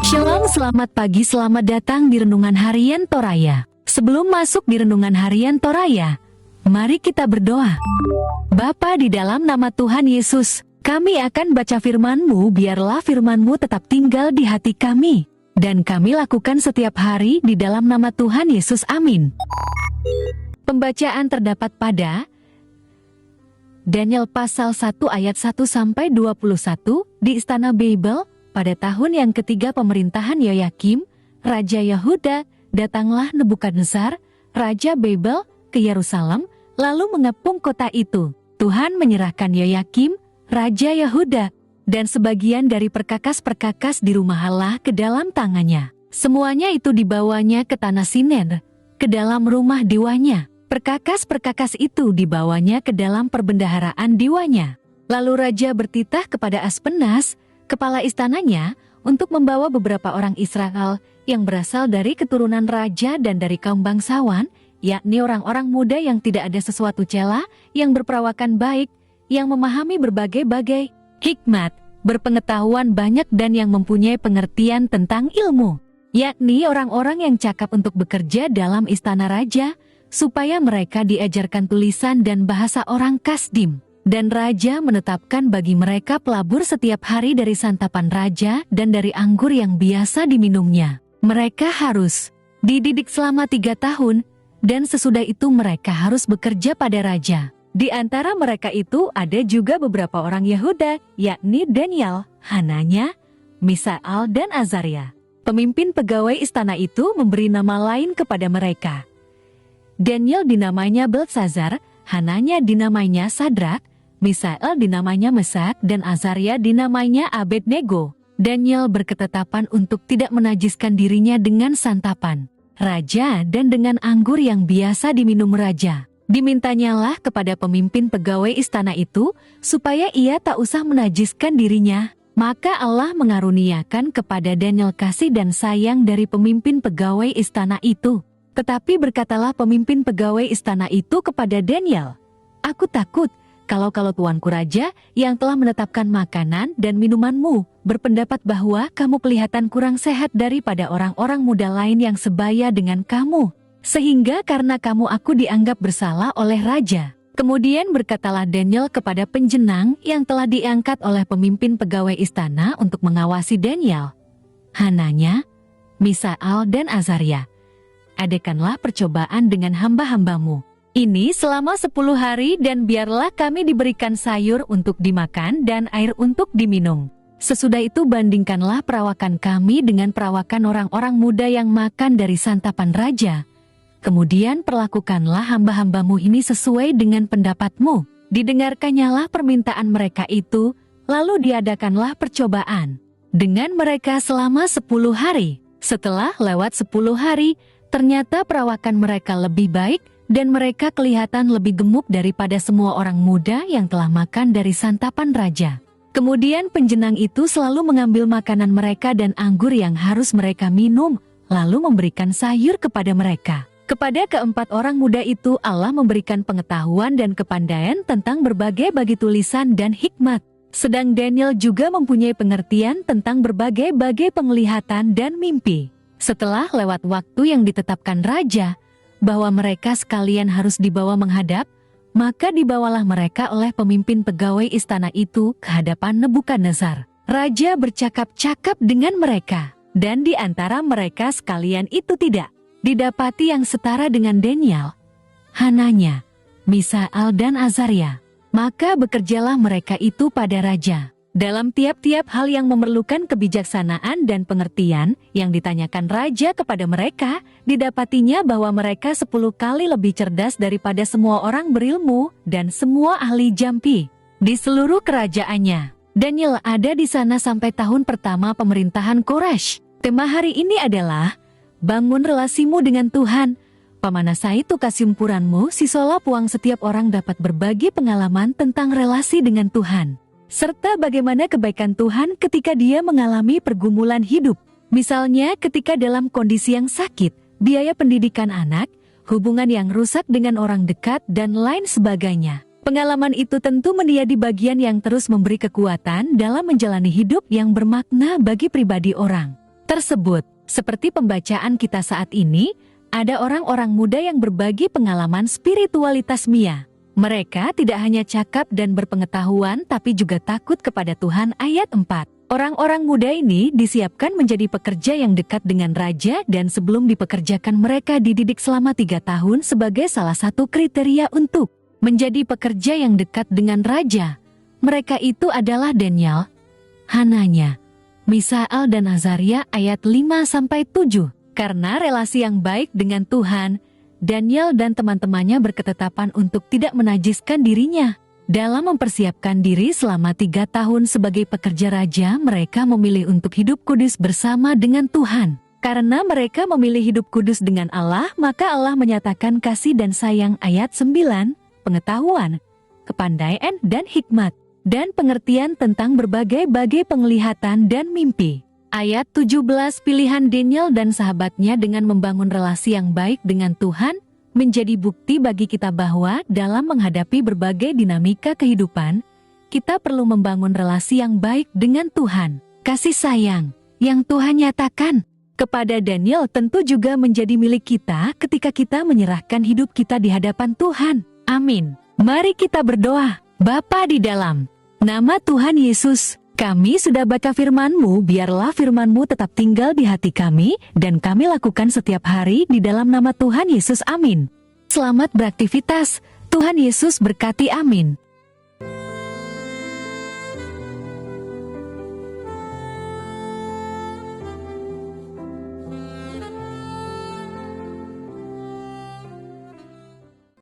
Shalom, selamat pagi, selamat datang di Renungan Harian Toraya. Sebelum masuk di Renungan Harian Toraya, mari kita berdoa. Bapa di dalam nama Tuhan Yesus, kami akan baca firman-Mu, biarlah firman-Mu tetap tinggal di hati kami, dan kami lakukan setiap hari di dalam nama Tuhan Yesus, amin. Pembacaan terdapat pada Daniel pasal 1 ayat 1-21 di Istana Babel. Pada tahun yang ketiga pemerintahan Yoyakim, Raja Yehuda, datanglah Nebukadnezar, Raja Babel, ke Yerusalem, lalu mengepung kota itu. Tuhan menyerahkan Yoyakim, Raja Yehuda, dan sebagian dari perkakas-perkakas di rumah Allah ke dalam tangannya. Semuanya itu dibawanya ke tanah Siner, ke dalam rumah diwanya. Perkakas-perkakas itu dibawanya ke dalam perbendaharaan diwanya. Lalu Raja bertitah kepada Aspenas, kepala istananya, untuk membawa beberapa orang Israel yang berasal dari keturunan raja dan dari kaum bangsawan, yakni orang-orang muda yang tidak ada sesuatu cela, yang berperawakan baik, yang memahami berbagai-bagai hikmat, berpengetahuan banyak dan yang mempunyai pengertian tentang ilmu, yakni orang-orang yang cakap untuk bekerja dalam istana raja, supaya mereka diajarkan tulisan dan bahasa orang Kasdim. Dan raja menetapkan bagi mereka pelabur setiap hari dari santapan raja dan dari anggur yang biasa diminumnya. Mereka harus dididik selama 3 tahun, dan sesudah itu mereka harus bekerja pada raja. Di antara mereka itu ada juga beberapa orang Yehuda, yakni Daniel, Hananya, Misael, dan Azaria. Pemimpin pegawai istana itu memberi nama lain kepada mereka. Daniel dinamainya Beltsazar, Hananya dinamainya Sadrak, Misael dinamainya Mesak, dan Azaria dinamainya Abednego. Daniel berketetapan untuk tidak menajiskan dirinya dengan santapan raja dan dengan anggur yang biasa diminum raja. Dimintanyalah kepada pemimpin pegawai istana itu, supaya ia tak usah menajiskan dirinya. Maka Allah mengaruniakan kepada Daniel kasih dan sayang dari pemimpin pegawai istana itu. Tetapi berkatalah pemimpin pegawai istana itu kepada Daniel, "Aku takut, kalau tuanku raja yang telah menetapkan makanan dan minumanmu, berpendapat bahwa kamu kelihatan kurang sehat daripada orang-orang muda lain yang sebaya dengan kamu, sehingga karena kamu aku dianggap bersalah oleh raja." Kemudian berkatalah Daniel kepada penjenang yang telah diangkat oleh pemimpin pegawai istana untuk mengawasi Daniel, Hananya, Misael, dan Azaria, "Adakanlah percobaan dengan hamba-hambamu ini selama 10 hari dan biarlah kami diberikan sayur untuk dimakan dan air untuk diminum. Sesudah itu bandingkanlah perawakan kami dengan perawakan orang-orang muda yang makan dari santapan raja. Kemudian perlakukanlah hamba-hambamu ini sesuai dengan pendapatmu." Didengarkannyalah permintaan mereka itu, lalu diadakanlah percobaan dengan mereka selama 10 hari. Setelah lewat 10 hari, ternyata perawakan mereka lebih baik, dan mereka kelihatan lebih gemuk daripada semua orang muda yang telah makan dari santapan raja. Kemudian penjenang itu selalu mengambil makanan mereka dan anggur yang harus mereka minum, lalu memberikan sayur kepada mereka. Kepada keempat orang muda itu Allah memberikan pengetahuan dan kepandaian tentang berbagai-bagai tulisan dan hikmat. Sedang Daniel juga mempunyai pengertian tentang berbagai-bagai penglihatan dan mimpi. Setelah lewat waktu yang ditetapkan raja, bahwa mereka sekalian harus dibawa menghadap, maka dibawalah mereka oleh pemimpin pegawai istana itu ke hadapan Nebukadnezar. Raja bercakap-cakap dengan mereka, dan di antara mereka sekalian itu tidak didapati yang setara dengan Daniel, Hananya, Misael, dan Azaria. Maka bekerjalah mereka itu pada raja dalam tiap-tiap hal yang memerlukan kebijaksanaan dan pengertian yang ditanyakan raja kepada mereka, didapatinya bahwa mereka 10 kali lebih cerdas daripada semua orang berilmu dan semua ahli jampi di seluruh kerajaannya. Daniel ada di sana sampai tahun pertama pemerintahan Koresh. Tema hari ini adalah bangun relasimu dengan Tuhan. Pamanasai tu kasimpuranmu, sisola puang setiap orang dapat berbagi pengalaman tentang relasi dengan Tuhan, serta bagaimana kebaikan Tuhan ketika dia mengalami pergumulan hidup. Misalnya ketika dalam kondisi yang sakit, biaya pendidikan anak, hubungan yang rusak dengan orang dekat, dan lain sebagainya. Pengalaman itu tentu menjadi bagian yang terus memberi kekuatan dalam menjalani hidup yang bermakna bagi pribadi orang tersebut. Seperti pembacaan kita saat ini, ada orang-orang muda yang berbagi pengalaman spiritualitas Mia. Mereka tidak hanya cakap dan berpengetahuan tapi juga takut kepada Tuhan. Ayat 4. Orang-orang muda ini disiapkan menjadi pekerja yang dekat dengan raja dan sebelum dipekerjakan mereka dididik selama 3 tahun sebagai salah satu kriteria untuk menjadi pekerja yang dekat dengan raja. Mereka itu adalah Daniel, Hananya, Misael dan Azaria. Ayat 5-7. Karena relasi yang baik dengan Tuhan, Daniel dan teman-temannya berketetapan untuk tidak menajiskan dirinya. Dalam mempersiapkan diri selama 3 tahun sebagai pekerja raja, mereka memilih untuk hidup kudus bersama dengan Tuhan. Karena mereka memilih hidup kudus dengan Allah, maka Allah menyatakan kasih dan sayang. Ayat 9. Pengetahuan, kepandaian dan hikmat, dan pengertian tentang berbagai-bagai penglihatan dan mimpi. Ayat 17. Pilihan Daniel dan sahabatnya dengan membangun relasi yang baik dengan Tuhan menjadi bukti bagi kita bahwa dalam menghadapi berbagai dinamika kehidupan, kita perlu membangun relasi yang baik dengan Tuhan. Kasih sayang yang Tuhan nyatakan kepada Daniel tentu juga menjadi milik kita ketika kita menyerahkan hidup kita di hadapan Tuhan. Amin. Mari kita berdoa. Bapa di dalam nama Tuhan Yesus, kami sudah baca firman-Mu, biarlah firman-Mu tetap tinggal di hati kami, dan kami lakukan setiap hari di dalam nama Tuhan Yesus. Amin. Selamat beraktivitas, Tuhan Yesus berkati. Amin.